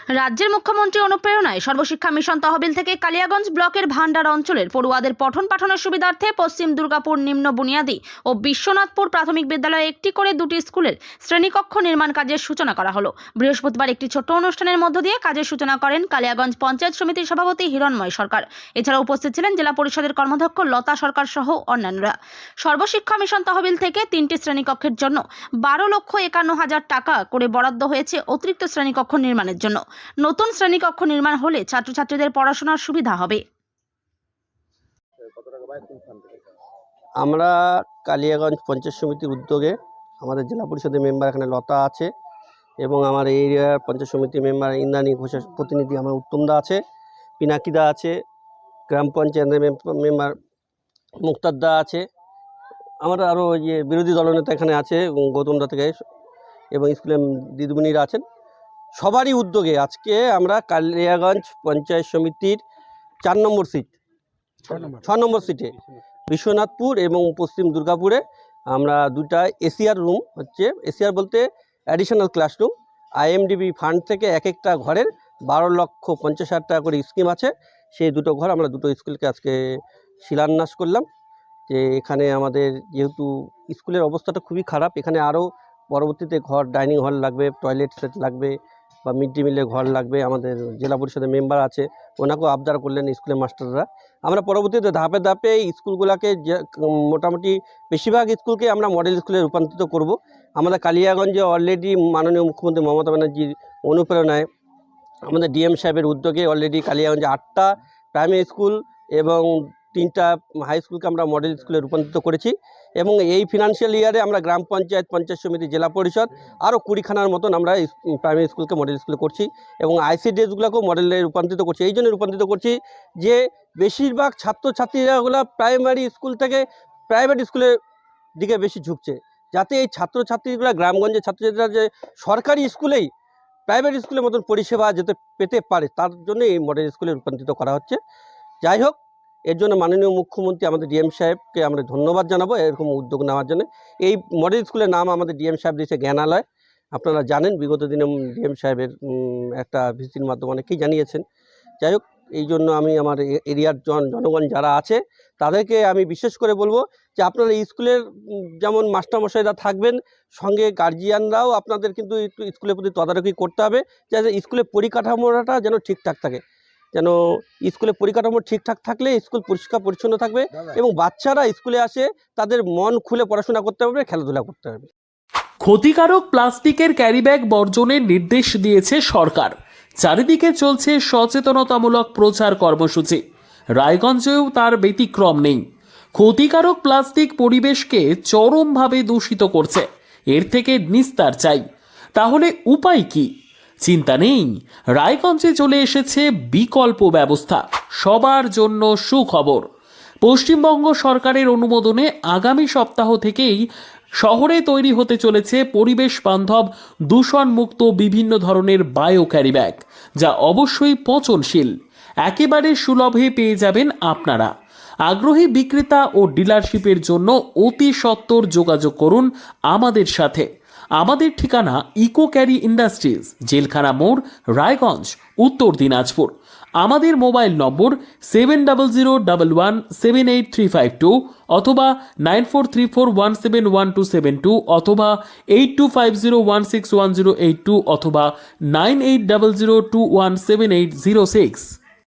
রাজ্যের মুখ্যমন্ত্রী অনুপ্রেরণায় সর্বশিক্ষা মিশন তহবিল থেকে কালিয়াগঞ্জ ব্লকের ভান্ডার অঞ্চলের পড়ুয়াদের পঠন পাঠনের সুবিধার্থে পশ্চিম দুর্গাপুর নিম্ন বুনিয়াদী ও বিশ্বনাথপুর প্রাথমিক বিদ্যালয়ে একটি করে দুটি স্কুলের শ্রেণীকক্ষ নির্মাণ কাজের সূচনা করা হলো। বৃহস্পতিবার একটি ছোট্ট অনুষ্ঠানের মধ্য দিয়ে কাজের সূচনা করেন কালিয়াগঞ্জ পঞ্চায়েত সমিতির সভাপতি হিরণময় সরকার। এছাড়া উপস্থিত ছিলেন জেলা পরিষদের কর্মাধ্যক্ষ লতা সরকার সহ অন্যান্যরা। সর্বশিক্ষা মিশন তহবিল থেকে 3টি শ্রেণীকক্ষের জন্য 12,51,000 টাকা করে বরাদ্দ হয়েছে অতিরিক্ত শ্রেণীকক্ষ নির্মাণের জন্য। নতুন শ্রেণীকক্ষ নির্মাণ হলে ছাত্রছাত্রীদের পড়াশোনার সুবিধা হবে। আমরা কালিয়াগঞ্জ পঞ্চায়েত সমিতির উদ্যোগে আমাদের জেলা পরিষদের মেম্বার এখানে লতা আছে এবং আমার এই এরিয়ার পঞ্চায়েত সমিতির মেম্বার ইন্দ্রাণী ঘোষের প্রতিনিধি আমার উত্তমদা আছে, পিনাকিদা আছে, গ্রাম পঞ্চায়েতের মেম্বার মুক্তারদা আছে, আমার আরও যে বিরোধী দলনেতা এখানে আছে গৌতমদা থেকে এবং স্কুলের দিদিমণিরা আছেন। সবারই উদ্যোগে আজকে আমরা কালিয়াগঞ্জ পঞ্চায়েত সমিতির 6 নম্বর সিটে বিশ্বনাথপুর এবং পশ্চিম দুর্গাপুরে আমরা দুটা এসিআর রুম, হচ্ছে এসিআর বলতে অ্যাডিশনাল ক্লাসরুম, আইএমডিবি ফান্ড থেকে এক একটা ঘরের 12,50,000 টাকা করে স্কিম আছে। সেই দুটো ঘর আমরা দুটো স্কুলকে আজকে শিলান্যাস করলাম। যে এখানে আমাদের যেহেতু স্কুলের অবস্থাটা খুবই খারাপ, এখানে আরও পরবর্তীতে ঘর, ডাইনিং হল লাগবে, টয়লেট সেট লাগবে বা মিড ডে মিলের ঘর লাগবে। আমাদের জেলা পরিষদের মেম্বার আছে, ওনাকেও আবদার করলেন স্কুলের মাস্টাররা। আমরা পরবর্তীতে ধাপে ধাপে স্কুলগুলোকে মোটামুটি বেশিরভাগ স্কুলকে আমরা মডেল স্কুলে রূপান্তরিত করব। আমাদের কালিয়াগঞ্জে অলরেডি মাননীয় মুখ্যমন্ত্রী মমতা ব্যানার্জির অনুপ্রেরণায় আমাদের ডিএম সাহেবের উদ্যোগে অলরেডি কালিয়াগঞ্জে 8টা প্রাইমারি স্কুল এবং 3টা হাই স্কুলকে আমরা মডেল স্কুলে রূপান্তরিত করেছি এবং এই ফিনান্সিয়াল ইয়ারে আমরা গ্রাম পঞ্চায়েত, পঞ্চায়েত সমিতি, জেলা পরিষদ আরও 20খানার মতন আমরা প্রাইমারি স্কুলকে মডেল স্কুলে করছি এবং আইসিডিএসগুলোকেও মডেলে রূপান্তরিত করছি। এই জন্য রূপান্তরিত করছি যে বেশিরভাগ ছাত্রছাত্রীরাগুলো প্রাইমারি স্কুল থেকে প্রাইভেট স্কুলের দিকে বেশি ঝুঁকছে, যাতে এই ছাত্রছাত্রীগুলো গ্রামগঞ্জের ছাত্রছাত্রীরা যে সরকারি স্কুলেই প্রাইভেট স্কুলের মতন পরিষেবা যেতে পেতে পারে, তার জন্য এই মডেল স্কুলে রূপান্তরিত করা হচ্ছে। যাই হোক, এর জন্য মাননীয় মুখ্যমন্ত্রী আমাদের ডিএম সাহেবকে আমরা ধন্যবাদ জানাবো এরকম উদ্যোগ নেওয়ার জন্য। এই মডেল স্কুলের নাম আমাদের ডিএম সাহেব দিয়েছে জ্ঞানালয়। আপনারা জানেন বিগত দিনে ডিএম সাহেবের একটা ভিসির মাধ্যমে অনেকেই জানিয়েছেন। যাই হোক, এই জন্য আমি আমার এরিয়ার জনগণ যারা আছে তাদেরকে আমি বিশেষ করে বলবো যে আপনারা স্কুলের যেমন মাস্টারমশাইরা থাকবেন, সঙ্গে গার্জিয়ানরাও আপনাদের কিন্তু একটু স্কুলের প্রতি তদারকি করতে হবে, যাতে স্কুলের পরিকাঠামোটা যেন ঠিকঠাক থাকে। যেন স্কুলে পরিকাঠামো ঠিকঠাক থাকলে স্কুল পরিষ্কার পরিচ্ছন্ন থাকবে এবং বাচ্চারা স্কুলে আসে তাদের মন খুলে পড়াশোনা করতে পারবে, খেলাধুলা করতে পারবে। ক্ষতিকারক প্লাস্টিকের ক্যারিব্যাগ বর্জনের নির্দেশ দিয়েছে সরকার। চারিদিকে চলছে সচেতনতামূলক প্রচার কর্মসূচি। রায়গঞ্জেও তার ব্যতিক্রম নেই। ক্ষতিকারক প্লাস্টিক পরিবেশকে চরমভাবে দূষিত করছে। এর থেকে নিস্তার চাই। তাহলে উপায় কি? চিন্তা নেই, রায়গঞ্জে চলে এসেছে বিকল্প ব্যবস্থা। সবার জন্য সুখবর। পশ্চিমবঙ্গ সরকারের অনুমোদনে আগামী সপ্তাহ থেকেই শহরে তৈরি হতে চলেছে পরিবেশ বান্ধব, দূষণমুক্ত বিভিন্ন ধরনের বায়ো ক্যারিব্যাগ, যা অবশ্যই পচনশীল। একেবারে সুলভে পেয়ে যাবেন আপনারা। আগ্রহী বিক্রেতা ও ডিলারশিপের জন্য অতি সত্বর যোগাযোগ করুন আমাদের সাথে। আমাদের ঠিকানা ইকো ক্যারি ইন্ডাস্ট্রিজ, জেলখানা মোড়, রায়গঞ্জ, উত্তর দিনাজপুর। আমাদের মোবাইল নম্বর 7001178352 অথবা 9434171272 অথবা 8250161082 অথবা 9800217806।